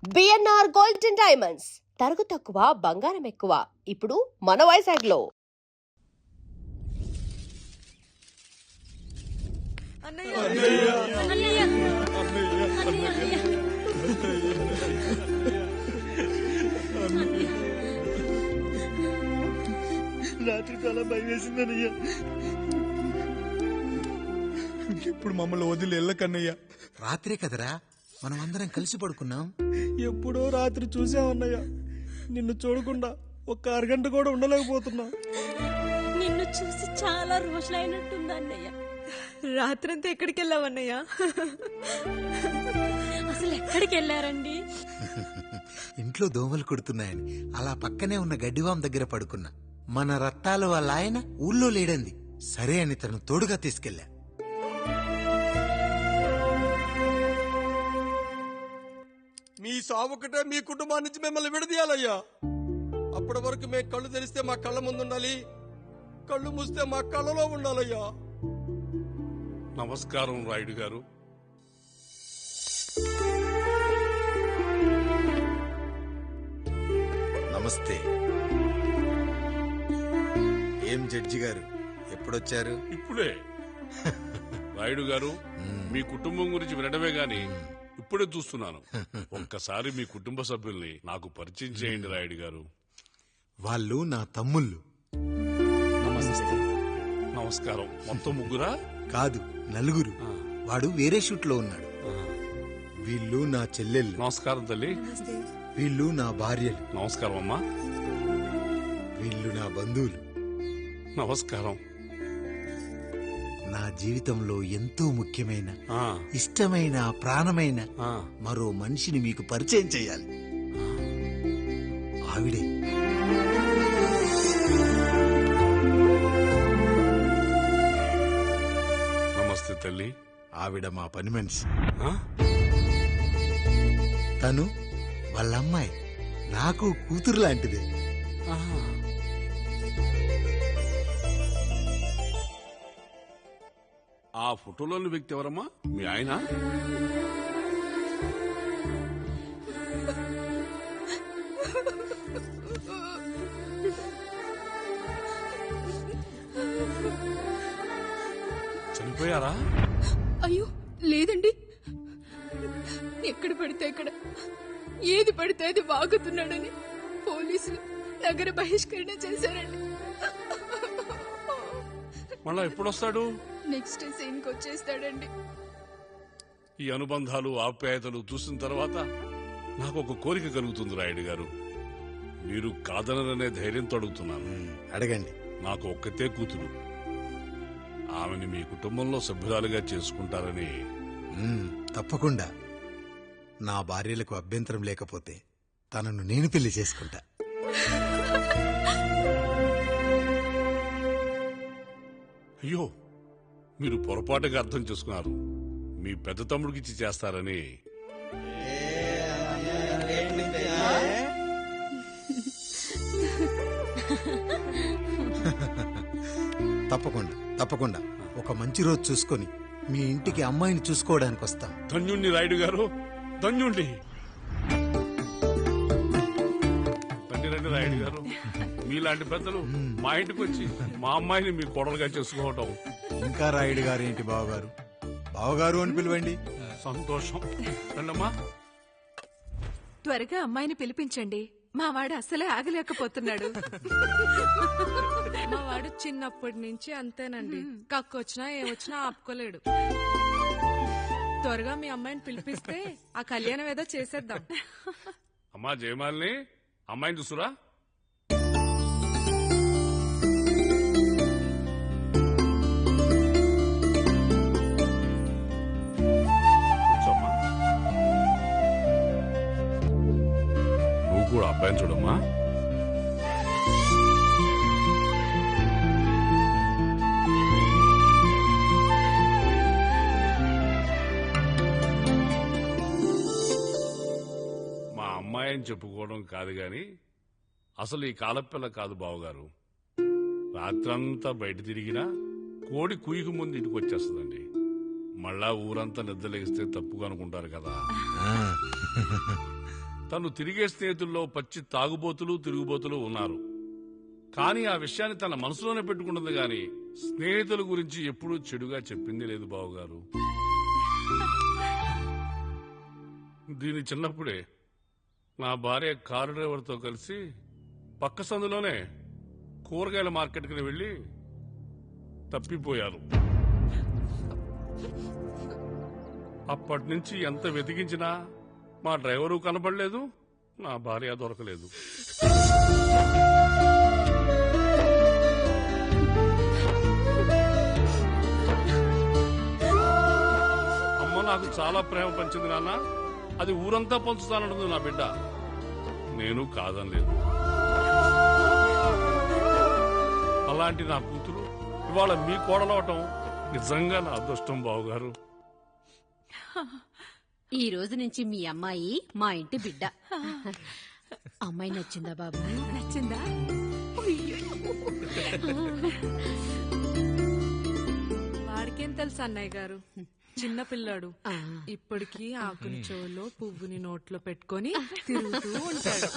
BNR gold and diamonds తరుగు తక్కువ బంగారం ఎక్కువ ఇప్పుడు మన వైజాగ్ లో. రాత్రి చాలా భయం వేసిందనయ్యా. ఇప్పుడు మమ్మల్ని వదిలి వెళ్ళకన్నయ్యా. రాత్రే కదరా మనం అందరం కలిసి పడుకున్నాం. ఎప్పుడో రాత్రి చూసామన్నయ్యా. నిన్ను చూడకుండా ఒక్క అరగంట కూడా ఉండలేకపోతున్నా. నిన్ను చూసి చాలా రోజులైనట్టుంది అన్నయ్య. రాత్రంతా ఎక్కడికి వెళ్ళావన్నయ్యా? అసలు ఎక్కడికి వెళ్ళారండి? ఇంట్లో దోమలు కుడుతున్నాయని అలా పక్కనే ఉన్న గడ్డివాం దగ్గర పడుకున్నా. మన రత్తాల వాళ్ళ ఆయన ఊళ్ళో లేడంది. సరే అని తను తోడుగా తీసుకెళ్లా. మీ సావుకటే మీ కుటుంబం నుంచి మిమ్మల్ని విడదీయాలయ్యా. అప్పటి వరకు మేము కళ్ళు తెరిస్తే మా కళ్ళ ముందు ఉండాలి, కళ్ళు మూస్తే మా కళ్ళలో ఉండాలయ్యా. నమస్కారం రాయుడు గారు. నమస్తే. ఏం జడ్జి గారు ఎప్పుడొచ్చారు? ఇప్పుడే. రాయుడు గారు, మీ కుటుంబం గురించి వినడమే గాని ఇప్పుడే చూస్తున్నాను. ఒక్కసారి మీ కుటుంబ సభ్యుల్ని నాకు పరిచయం చేయండి రాయుడు గారు. వాళ్ళు నా తమ్ముళ్ళు. నమస్కారం. మొత్తం ముగ్గురా? కాదు, నలుగురు. వాడు వేరే షూట్ లో ఉన్నాడు. వీళ్ళు నా చెల్లెళ్ళు. నమస్కారం తల్లి. వీళ్ళు నా భార్యలు. నమస్కారం అమ్మా. వీళ్ళు నా బంధువులు. నమస్కారం. నా జీవితంలో ఎంతో ముఖ్యమైన, ఆ, ఇష్టమైన, ప్రాణమైన ఆ. మరో మనిషిని మీకు పరిచయం చేయాలి. ఆవిడే నమస్తే తల్లి. ఆవిడ మా పని మనిషి. ఆ? తను వాళ్ళ అమ్మాయి. నాకు కూతురు లాంటిదే. ఆహా. ఆ ఫోటోలోని వ్యక్తి ఎవరమ్మా? మీ ఆయన? చనిపోయారా? అయ్యో లేదండి. ఎక్కడ పడితే అక్కడ, ఏది పడితే అది వాగుతున్నాడని పోలీసులు నగర బహిష్కరణ చేశారండి. మళ్ళా ఎప్పుడొస్తాడు? నెక్స్ట్ సీన్ కి వచ్చేస్తాడండి. ఈ అనుబంధాలు, ఆప్యాయతలు చూసిన తర్వాత నాకు ఒక కోరిక కలుగుతుంది రాయుడు గారు. మీరు కాదనరనే ధైర్యంతో అడుగుతున్నాను. అడగండి. నాకు ఒక్కతే కూతురు. ఆమెని మీ కుటుంబంలో సభ్యురాలుగా చేసుకుంటారని. తప్పకుండా. నా భార్యలకు అభ్యంతరం లేకపోతే తనను నేను పెళ్లి చేసుకుంటా. అయ్యో, మీరు పొరపాటుగా అర్థం చేసుకున్నారు. మీ పెద్ద తమ్ముడికి ఇచ్చి చేస్తారని. తప్పకుండా తప్పకుండా ఒక మంచి రోజు చూసుకొని మీ ఇంటికి అమ్మాయిని చూసుకోవడానికి వస్తాం. ధన్యుణ్ణి రాయుడు గారు, ధన్యుణ్ణి. రండి రండి రాయుడు గారు. మీలాంటి పెద్దలు మా ఇంటికి వచ్చి మా అమ్మాయిని మీ కోడలుగా చేసుకోవటం. ఇంకా రాయుడు గారు ఏంటి బావగారు? బావగారు అని పిలవండి. సంతోషం. రండమ్మా. త్వరగా అమ్మాయిని పిలిపించండి. మా వాడు అసలే ఆగలేకపోతున్నాడు. మా వాడు చిన్నప్పటి నుంచి అంతేనండి. కక్కొచ్చినా ఏమొచ్చినా ఆపుకోలేడు. త్వరగా మీ అమ్మాయిని పిలిపిస్తే ఆ కళ్యాణం ఏదో చేసేద్దాం. అమ్మా జయమాలిని, అమ్మాయిని చూసురా. కూర్చోమ్మా. నువ్వు కూడా అబ్బాయిని చూడమ్మా. మా అమ్మాయి అని చెప్పుకోవడం కాదు గాని అసలు ఈ కాలపిల్ల కాదు బావగారు. రాత్రంతా బయట తిరిగినా కోడి కుయ్యకు ముందు ఇంటికి వచ్చేస్తుందండి. మళ్ళా ఊరంతా నిద్రలేగిస్తే తప్పుగా అనుకుంటారు కదా. తను తిరిగే స్నేహితుల్లో పచ్చి తాగుబోతులు తిరుగుబోతులు ఉన్నారు. కానీ ఆ విషయాన్ని తన మనసులోనే పెట్టుకుంటుంది గాని స్నేహితుల గురించి ఎప్పుడూ చెడుగా చెప్పింది లేదు బావగారు. దీని చిన్నప్పుడే నా భార్య కారు డ్రైవర్తో కలిసి పక్క సందులోనే కూరగాయల మార్కెట్కి వెళ్లి తప్పిపోయారు. అప్పటి నుంచి ఎంత వెతికించినా మా డ్రైవరు కనపడలేదు, నా భార్య దొరకలేదు. అమ్మ నాకు చాలా ప్రేమ పంచింది నాన్న, అది ఊరంతా పంచుతానంటుంది నా బిడ్డ. నేను కాదనలేదు. అలాంటి నా కూతురు ఇవాళ మీ కోడలవటం నిజంగా నా అదృష్టం బావగారు. ఈ రోజు నుంచి మీ అమ్మాయి మా ఇంటి బిడ్డ. అమ్మాయి నచ్చిందా బాబు? నచ్చిందా? వాడికేం తెలుసు అన్నయ్య గారు, చిన్న పిల్లాడు. ఇప్పటికీ ఆకుని చెవులో పువ్వుని నోట్లో పెట్టుకొని తిరుగుతూ ఉంటాడు.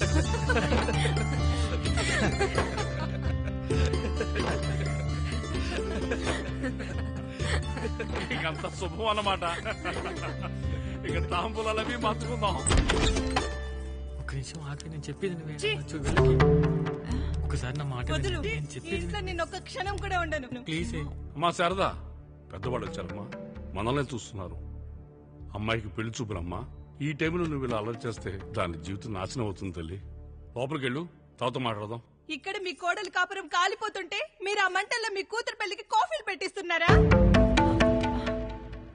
ఇకంత శుభం అన్నమాట. ఇక తాంబూలవి మార్చుకుందాం. ఒక నిమిషం ఆగి, నేను చెప్పేది ఒకసారి నా మాట నేను చెప్పేది నేను ఒక్క క్షణం కూడా ఉండను. ప్లీజ్. అమ్మా శారదా, పెద్దవాళ్ళు వచ్చారమ్మా, మనల్ని చూస్తున్నారు. అమ్మాయికి పెళ్లి చూపురమ్మా. ఈ టైంలో నువ్వు ఇలా అలర్ట్ చేస్తే దాని జీవితం నాశనం అవుతుంది తల్లి. లోపలికెళ్ళు, తాతో మాట్లాడదాం. ఇక్కడ మీ కోడలు కాపురం కాలిపోతుంటే మీరు ఆ మంటల్లో మీ కూతురు పెళ్లికి కాఫీలు పెట్టిస్తున్నారా?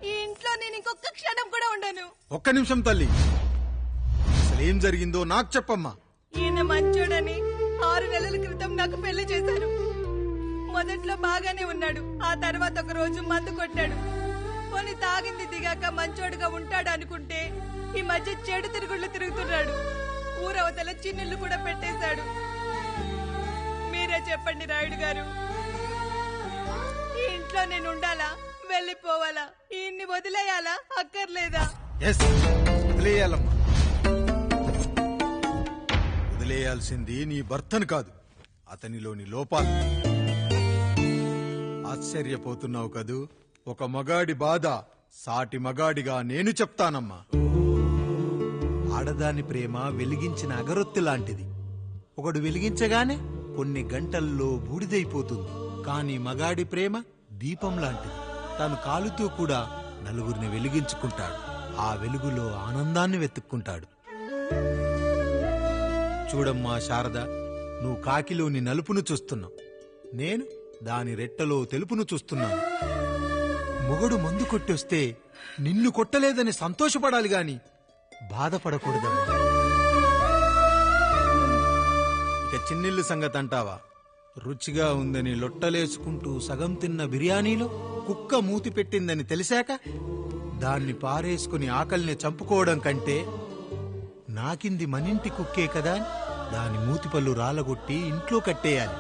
ఈ ఇంట్లో నేను ఇంకొక క్షణం కూడా ఉండను. ఒక్క నిమిషం తల్లి, అసలు ఏం జరిగిందో నాకు చెప్పమ్మా. ఈయన మంచోడని 6 నెలల క్రితం నాకు పెళ్లి చేశారు. మొదట్లో బాగానే ఉన్నాడు, ఆ తర్వాత ఒక రోజు మందు కొట్టాడు. పోనీ తాగింది దిగాక మంచోడుగా ఉంటాడు అనుకుంటే ఈ మధ్య చెడు తిరుగుళ్ళు తిరుగుతున్నాడు. ఊరవతల చిన్నుళ్ళు కూడా పెట్టేశాడు. మీరే చెప్పండి రాయుడు గారు, ఈ ఇంట్లో నేను ఉండాలా, వెళ్ళిపోవాలా, ఈయన్ని వదిలేయాలా, అక్కర్లేదా? వదిలేయాలమ్మా. వదిలేయాల్సింది నీ భర్తను కాదు, అతనిలోని లోపాలు. ఆశ్చర్యపోతున్నావు కదూ? ఒక మగాడి బాధ సాటి మగాడిగా నేను చెప్తానమ్మా. ఆడదాని ప్రేమ వెలిగించిన అగరొత్తి లాంటిది. ఒకడు వెలిగించగానే కొన్ని గంటల్లో బూడిదైపోతుంది. కాని మగాడి ప్రేమ దీపం లాంటిది. తను కాలుతూ కూడా నలుగురిని వెలిగించుకుంటాడు. ఆ వెలుగులో ఆనందాన్ని వెతుక్కుంటాడు. చూడమ్మా శారద, నువ్వు కాకిలోని నలుపును చూస్తున్నావు, నేను దాని రెట్టలో తెలుపును చూస్తున్నాను. మొగడు మందు కొట్టొస్తే నిన్ను కొట్టలేదని సంతోషపడాలి గాని బాధపడకూడదమ్మా. ఇక చిన్నిల్లు సంగతి అంటావా? రుచిగా ఉందని లొట్టలేసుకుంటూ సగం తిన్న బిర్యానీలో కుక్క మూతి పెట్టిందని తెలిసాక దాన్ని పారేసుకుని ఆకలిని చంపుకోవడం కంటే నాకింది మనింటి కుక్కే కదా దాని మూతిపళ్ళు రాలగొట్టి ఇంట్లో కట్టేయాలి.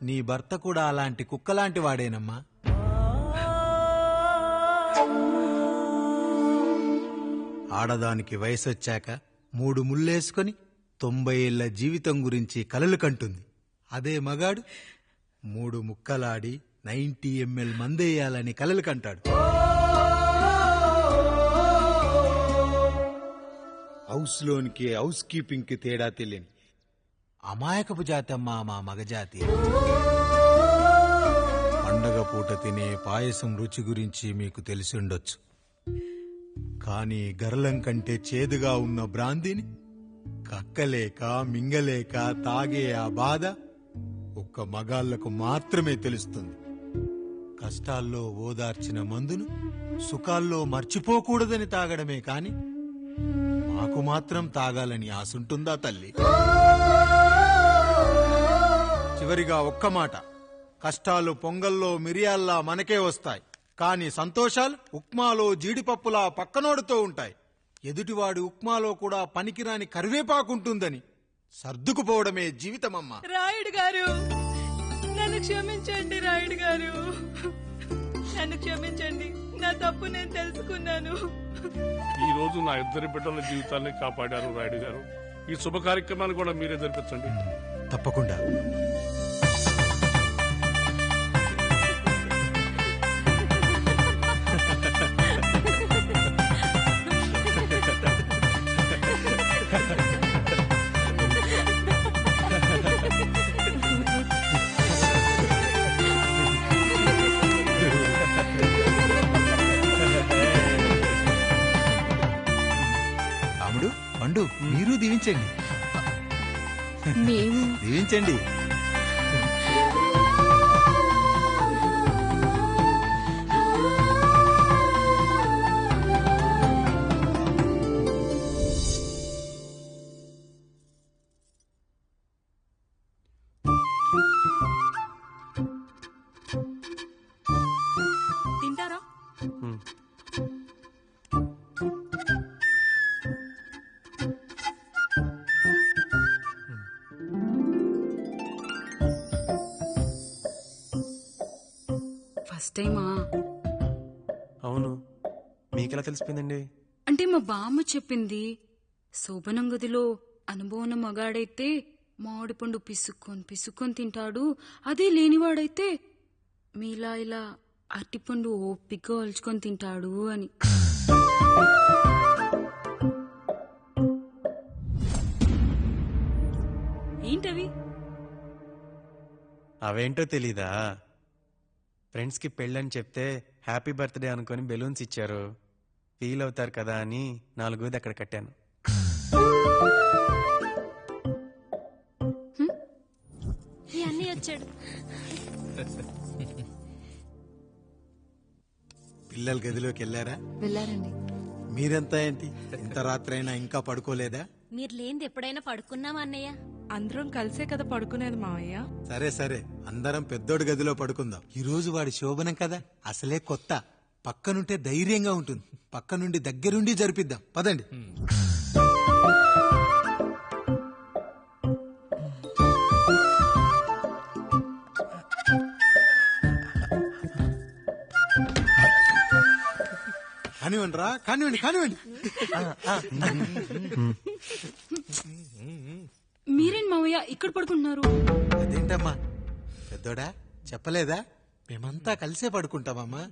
నీ భర్త కూడా అలాంటి కుక్కలాంటి వాడేనమ్మా. ఆడదానికి వయసొచ్చాక 3 ముళ్ళేసుకొని 90 ఏళ్ల జీవితం గురించి కలలు కంటుంది. అదే మగాడు 3 ముక్కలాడి 90 ml మందేయాలని కలలు కంటాడు. హౌస్ లోనికి హౌస్ కీపింగ్ కి తేడా తెలియని అమాయకపు జాతమ్మా మా మగజాతి. పండగ పూట తినే పాయసం రుచి గురించి మీకు తెలిసి ఉండొచ్చు. కానీ గరళం కంటే చేదుగా ఉన్న బ్రాందీని కక్కలేక మింగలేక తాగే ఆ బాధ ఒక్క మగాళ్లకు మాత్రమే తెలుస్తుంది. కష్టాల్లో ఓదార్చిన మందును సుఖాల్లో మర్చిపోకూడదని తాగడమే కాని మాకు మాత్రం తాగాలని ఆశుంటుందా తల్లి? చివరిగా ఒక్క మాట, కష్టాలు పొంగల్లో మిరియాల్లా మనకే వస్తాయి, కాని సంతోషాలు ఉప్మాలో జీడిపప్పులా పక్కనోడుతో ఉంటాయి. ఎదుటివాడి ఉప్మాలో కూడా పనికిరాని కరివేపాకుంటుందని సర్దుకుపోవడమే జీవితమమ్మా. రాయుడు గారు, నన్ను క్షమించండి. రాయుడు గారు, నన్ను క్షమించండి. నా తప్పు నేను తెలుసుకున్నాను. ఈ రోజు నా ఇద్దరి బిడ్డల జీవితాన్ని కాపాడారు రాయుడు గారు. ఈ శుభ కార్యక్రమాన్ని కూడా మీరే జరిపించండి. తప్పకుండా. రాముడు, పండు, మీరు దీవించండి. మేము దీవించండి. తింటారా? ఫస్ట్ టైమా? అవును, మీకెలా తెలిసిపోయిందండి? అంటే మా బామ్మ చెప్పింది. శోభనం గదిలో అనుభవం మగాడైతే మామిడి పండు పిసుక్కొని తింటాడు, అదే లేనివాడైతే మీలా ఇలా అరటిపండు ఓపిగ్గా ఒలుచుకొని తింటాడు అని. ఏంటవి? అవేంటో తెలీదా? ఫ్రెండ్స్ కి పెళ్ళని చెప్తే హ్యాపీ బర్త్డే అనుకుని బెలూన్స్ ఇచ్చారు. ఫీల్ అవుతారు కదా అని 4 అక్కడ కట్టాను. అన్నీ వచ్చాడు. పిల్లల గదిలోకి వెళ్ళారా? వెళ్ళారండి. మీరెంత ఏంటి ఇంత రాత్రి అయినా ఇంకా పడుకోలేదా? మీరు లేనిది ఎప్పుడైనా పడుకున్నామా అన్నయ్య? అందరం కలిసే కదా పడుకునేది మావయ్య. సరే సరే, అందరం పెద్దోడి గదిలో పడుకుందాం. ఈ రోజు వాడి శోభనం కదా, అసలే కొత్త. పక్కనుంటే ధైర్యంగా ఉంటుంది. పక్క నుండి దగ్గరుండి జరిపిద్దాం. పదండి. కానివ్వండి రా, కానివ్వండి కానివ్వండి. మీరేంటి మావయ్య ఇక్కడ పడుకుంటున్నారు? అదేంటమ్మా పెద్దోడా, చెప్పలేదా? మేమంతా కలిసే పడుకుంటామమ్మా.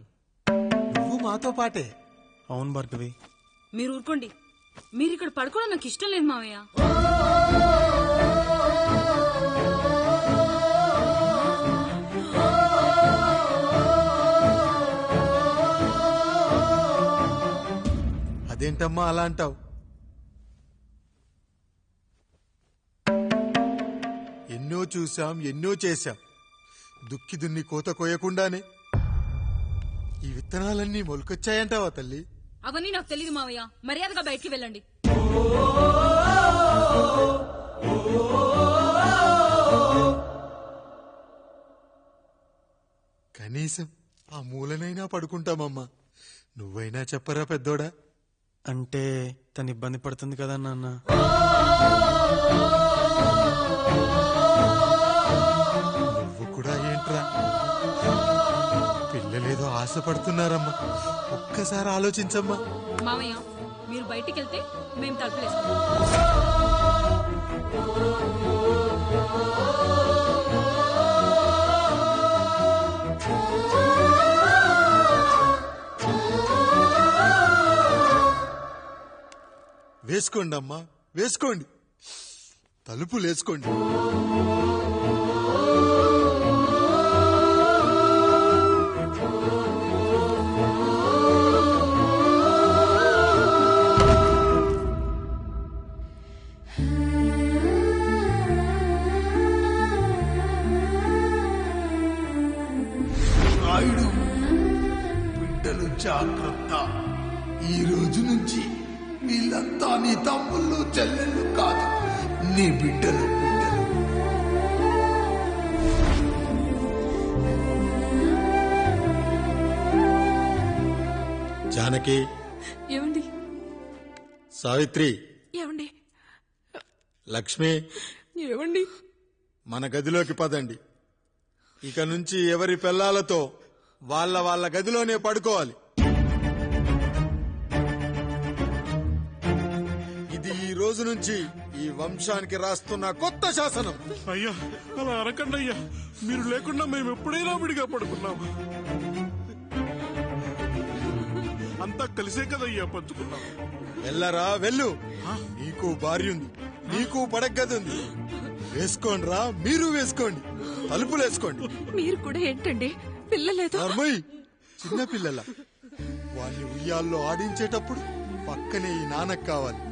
నువ్వు మాతో పాటే. అవును భార్గవి. మీరు ఊరుకోండి. మీరు ఇక్కడ పడుకోవడం నాకు ఇష్టం లేదు మావయ్య. అదేంటమ్మా అలా అంటావు? ఎన్నో చూశాం, ఎన్నో చేశాం. దుక్కి దున్ని కోత కోయకుండానే ఈ విత్తనాలన్నీ మొలకొచ్చాయంటావా తల్లి? అవన్నీ నాకు తెలియదు మావయ్య. మర్యాదగా బయటికి వెళ్ళండి. కనీసం ఆ మూలనైనా పడుకుంటామమ్మా. నువ్వైనా చెప్పరా పెద్దోడా? అంటే తను ఇబ్బంది పడుతుంది కదా నాన్న. నువ్వు కూడా ఏంట్రా? పిల్లలేదో ఆశపడుతున్నారమ్మా. ఒక్కసారి ఆలోచించమ్మా. మావయ్య మీరు బయటికి వెళ్తే మేము తలుపులేస్తాం. వేసుకోండి అమ్మా, వేసుకోండి. తలుపులు వేసుకోండి. రాయుడు, బిడ్డలు జాగ్రత్త. ఈ రోజు నుంచి వీళ్ళంతా నీ తమ్ముళ్ళు చెల్లెళ్ళు కాదు, నీ బిడ్డలు. జానకి, ఏమండి? సావిత్రి, ఏమండి? లక్ష్మి, ఏమండి? మన గదిలోకి పదండి. ఇక నుంచి ఎవరి పిల్లలతో వాళ్ళ గదిలోనే పడుకోవాలి. రోజు నుంచి ఈ వంశానికి రాస్తున్న కొత్త శాసనం. అయ్యా అలా అనకండి అయ్యా, మీరు లేకుండా మేము ఎప్పుడైనా విడిగా పడుకున్నాం. అంతా కలిసే కదయ్యా పంచుకున్నాం. వెళ్ళరా వెళ్ళు. నీకు భార్య ఉంది, నీకు పడగది ఉంది. వేసుకోండి రా, మీరు వేసుకోండి, తలుపులు వేసుకోండి. మీరు కూడా ఏంటండి పిల్లలేదు? నర్మయ్, చిన్న పిల్లల వాళ్ళని ఉయ్యాల్లో ఆడించేటప్పుడు పక్కనే ఈ నాన్న కావాలి,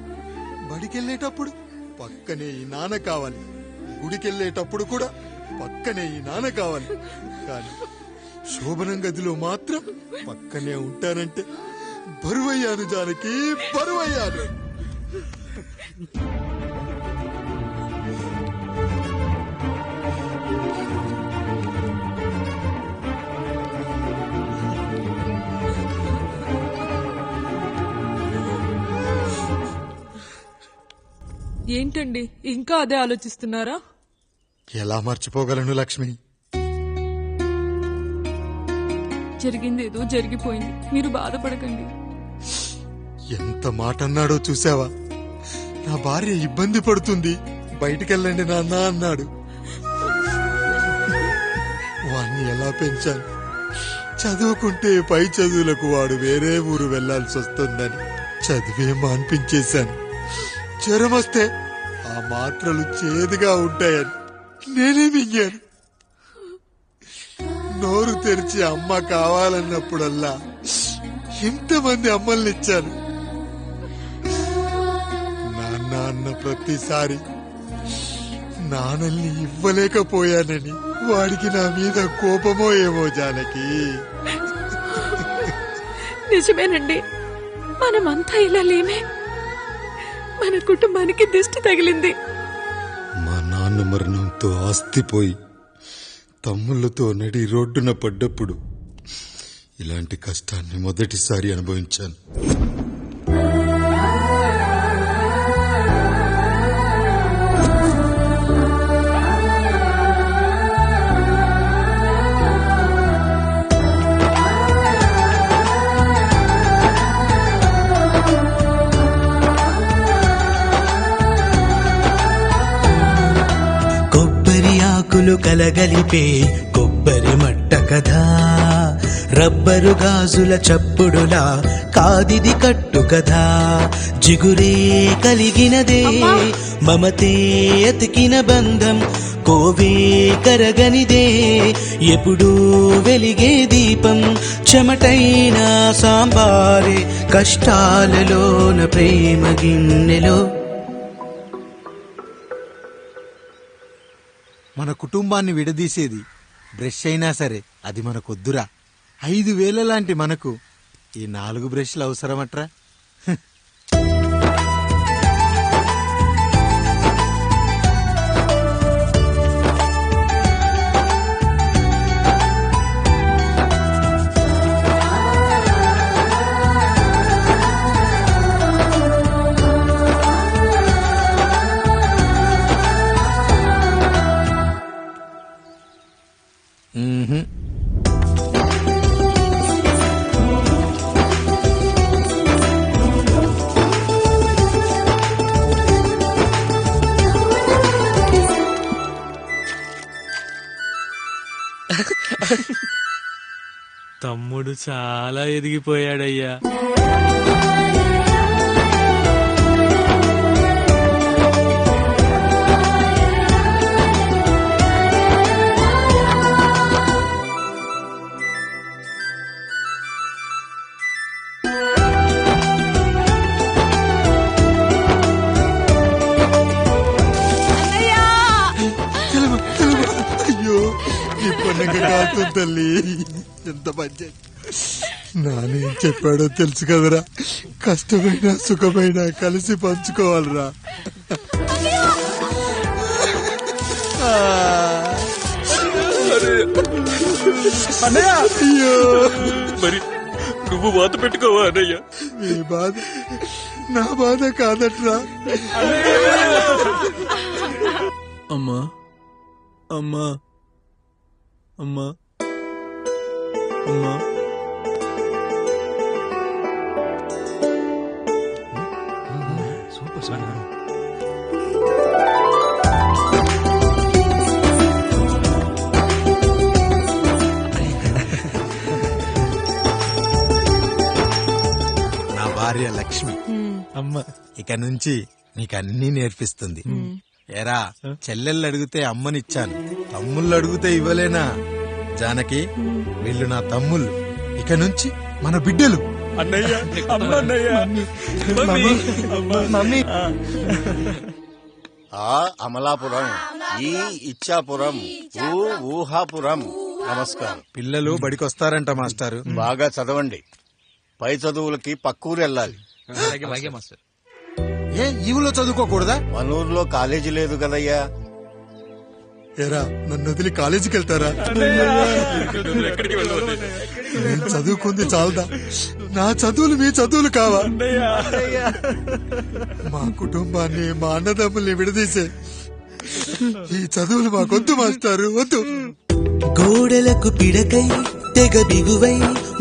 బడికెళ్ళేటప్పుడు పక్కనే ఈ నాన్న కావాలి, గుడికెళ్ళేటప్పుడు కూడా పక్కనే ఈ నాన్న కావాలి. కానీ శోభనం గదిలో మాత్రం పక్కనే ఉంటానంటే బరువయ్యాను జానకి, బరువయ్యాను. ఏంటండి ఇంకా అదే ఆలోచిస్తున్నారా? ఎలా మర్చిపోగలను లక్ష్మి? జరిగిందేదో జరిగిపోయింది, మీరు బాధపడకండి. ఎంత మాట అన్నాడో చూసావా? నా భార్య ఇబ్బంది పడుతుంది, బయటికెళ్ళండి నాన్న అన్నాడు. వాణ్ణి ఎలా పెంచాను? చదువుకుంటే పై చదువులకు వాడు వేరే ఊరు వెళ్లాల్సి వస్తుందని చదివే మాన్పించేశాను. జ్వరం వస్తే ఆ మాత్రలు చేదుగా ఉంటాయని నేనే మింగాను. నోరు తెరిచి అమ్మ కావాలన్నప్పుడల్లా ఎంతమంది అమ్మల్ని ఇచ్చాను. నాన్న అన్న ప్రతిసారి నాన్నల్ని ఇవ్వలేకపోయానని వాడికి నా మీద కోపమో ఏమో జానకి. నిజమేనండి, మనమంతా ఇలా లేమే. మన కుటుంబానికి దిష్టి తగిలింది. మా నాన్న మరణంతో ఆస్తిపోయి తమ్ముళ్లతో నడి రోడ్డున పడ్డప్పుడు ఇలాంటి కష్టాన్ని మొదటిసారి అనుభవించాను. కలగలిపే కొబ్బరి మట్ట కథ, రబ్బరు గాజుల చప్పుడులా కాదిది కట్టు కథ. జిగురే కలిగినదే మమతే అతికిన బంధం, కోవే కరగనిదే ఎప్పుడూ వెలిగే దీపం. చెమటైన సాంబారే కష్టాలలోన ప్రేమ గిన్నెలో. మన కుటుంబాన్ని విడదీసేది బ్రష్ అయినా సరే అది మనకొద్దురా. 5,000 లాంటి మనకు ఈ 4 బ్రష్లు అవసరమట్రా? తమ్ముడు చాలా ఎదిగిపోయాడయ్యా. అయ్యో ఈ పండుగ కాదు తల్లి, ఎంత మంచి. నానేం చెప్పాడో తెలుసు కదరా, కష్టమైనా సుఖమైనా కలిసి పంచుకోవాలరా. అయ్యో మరి నువ్వు వాత పెట్టుకోవా అన్నయ్య? మీ బాధ నా బాధ కాదట్రా. అమ్మా అమ్మా అమ్మా అమ్మా భార్య లక్ష్మి అమ్మ ఇక నుంచి నీకు అన్నీ నేర్పిస్తుంది. ఏరా చెల్లెళ్ళు అడిగితే అమ్మనిచ్చాను, తమ్ముళ్ళు అడిగితే ఇవ్వలేనా? జానకి వీళ్ళు నా తమ్ముళ్ళు, ఇక నుంచి మన బిడ్డలు. మమ్మీ ఆ అమలాపురం, ఈ ఇచ్చాపురం, ఊహాపురం. నమస్కారం. పిల్లలు బడికొస్తారంట మాస్టారు. బాగా చదవండి, పై చదువులకి పక్కూరు వెళ్ళాలి. ఏ ఈవులో చదువుకోకూడదా? మన ఊర్లో కాలేజీ లేదు కదయ్యా. ఏరా నన్ను వదిలి కాలేజీకి వెళ్తారా? నేను చదువుకుంది చాలదా? నా చదువులు మీ చదువులు కావా? మా కుటుంబాన్ని, మా అన్నదమ్ముల్ని విడదీసే ఈ చదువులు మాకొద్దు మాస్టారు, వద్దు. గోడలకు పిడకై తెగ బిగువై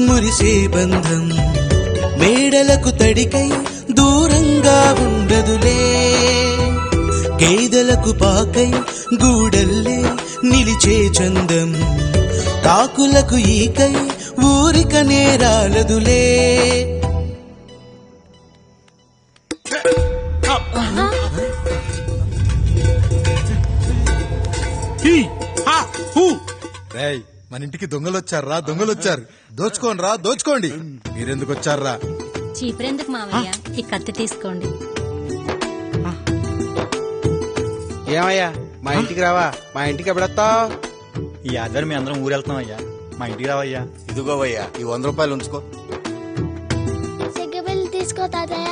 మురిసే బంధం, మేడలకు తడికై దూరంగా ఉండదులే. గేదెలకు పాకై గూడల్లే నిలిచే చందం, కాకులకు ఈకై ఊరిక నేరాలదులే. రేయ్ మన ఇంటికి దొంగలొచ్చారా? దొంగలొచ్చారు. దోచుకోండి రా, దోచుకోండి. మీరెందుకు వచ్చారా? చీపురెందుకు మావయ్య, ఈ కత్తి తీసుకోండి. ఏమయ్యా మా ఇంటికి రావా? మా ఇంటికి ఎప్పుడొస్తావు? ఈ ఆధారం మీ అందరం ఊరెళ్తాం అయ్యా, మా ఇంటికి రావయ్యా. ఇదిగోవయ్యా, ఈ 100 రూపాయలు ఉంచుకో. తీసుకో తాతయ్య.